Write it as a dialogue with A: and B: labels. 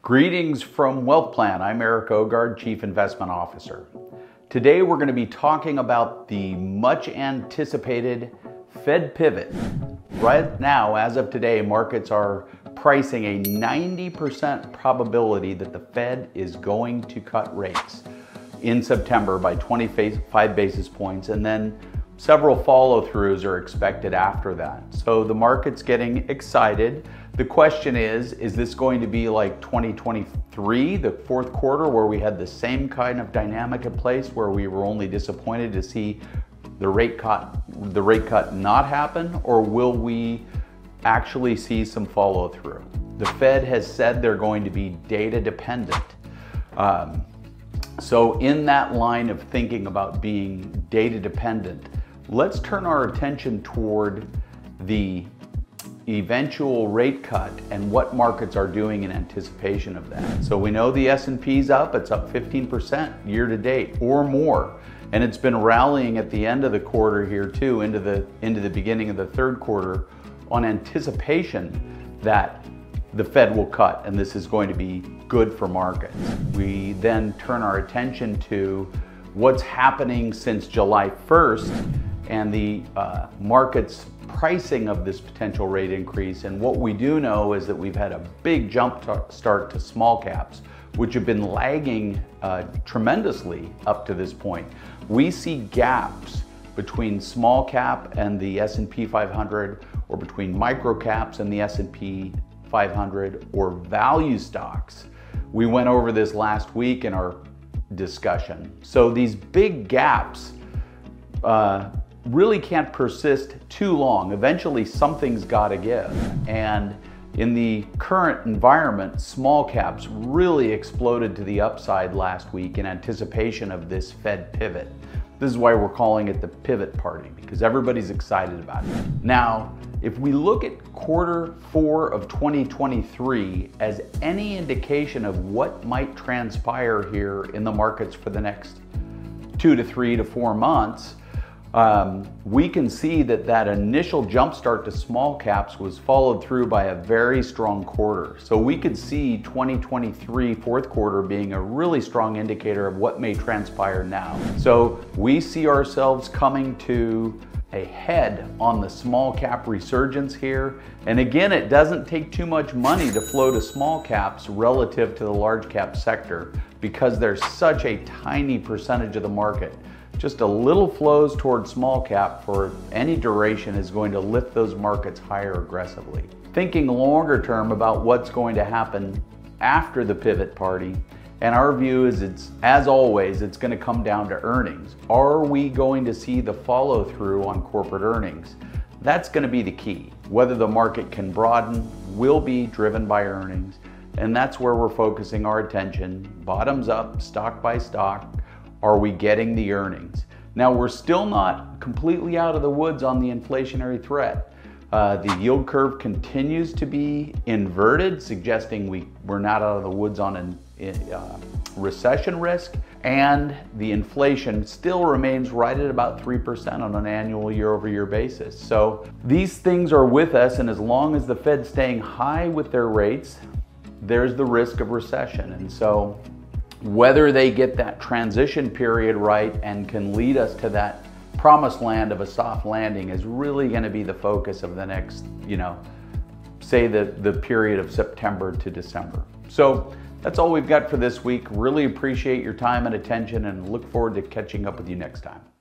A: Greetings from Wealth Plan. I'm Eric Ogard, Chief Investment Officer. Today we're going to be talking about the much anticipated Fed pivot. Right now, as of today, markets are pricing a 90% probability that the Fed is going to cut rates in September by 25 basis points, and then several follow-throughs are expected after that. So the market's getting excited. The question is this going to be like 2023, the fourth quarter, where we had the same kind of dynamic in place, where we were only disappointed to see the rate cut not happen, or will we actually see some follow-through? The Fed has said they're going to be data dependent. So in that line of thinking about being data dependent, let's turn our attention toward the eventual rate cut and what markets are doing in anticipation of that. So we know the S&P's up, it's up 15% year to date or more. And it's been rallying at the end of the quarter here too, into the beginning of the third quarter, on anticipation that the Fed will cut and this is going to be good for markets. We then turn our attention to what's happening since July 1st and the market's pricing of this potential rate increase. And what we do know is that we've had a big jump start to small caps, which have been lagging tremendously up to this point. We see gaps between small cap and the S&P 500, or between micro caps and the S&P 500, or value stocks. We went over this last week in our discussion. So these big gaps really can't persist too long. Eventually something's got to give. And in the current environment, small caps really exploded to the upside last week in anticipation of this Fed pivot. This is why we're calling it the pivot party, because everybody's excited about it. Now, if we look at quarter 4 of 2023 as any indication of what might transpire here in the markets for the next 2 to 3 to 4 months, we can see that initial jump start to small caps was followed through by a very strong quarter. So we could see 2023 fourth quarter being a really strong indicator of what may transpire now. So we see ourselves coming to a head on the small cap resurgence here. And again, it doesn't take too much money to flow to small caps relative to the large cap sector, because there's such a tiny percentage of the market. Just a little flows towards small cap for any duration is going to lift those markets higher aggressively. Thinking longer term about what's going to happen after the pivot party, and our view is, as always, it's going to come down to earnings. Are we going to see the follow through on corporate earnings? That's going to be the key. Whether the market can broaden will be driven by earnings, and that's where we're focusing our attention. Bottoms up, stock by stock. Are we getting the earnings? Now, we're still not completely out of the woods on the inflationary threat. The yield curve continues to be inverted, suggesting we're not out of the woods on recession risk, and the inflation still remains right at about 3% on an annual year-over-year basis. So these things are with us, and as long as the Fed's staying high with their rates, there's the risk of recession. And so whether they get that transition period right and can lead us to that promised land of a soft landing is really going to be the focus of the next, say the period of September to December. So that's all we've got for this week. Really appreciate your time and attention, and look forward to catching up with you next time.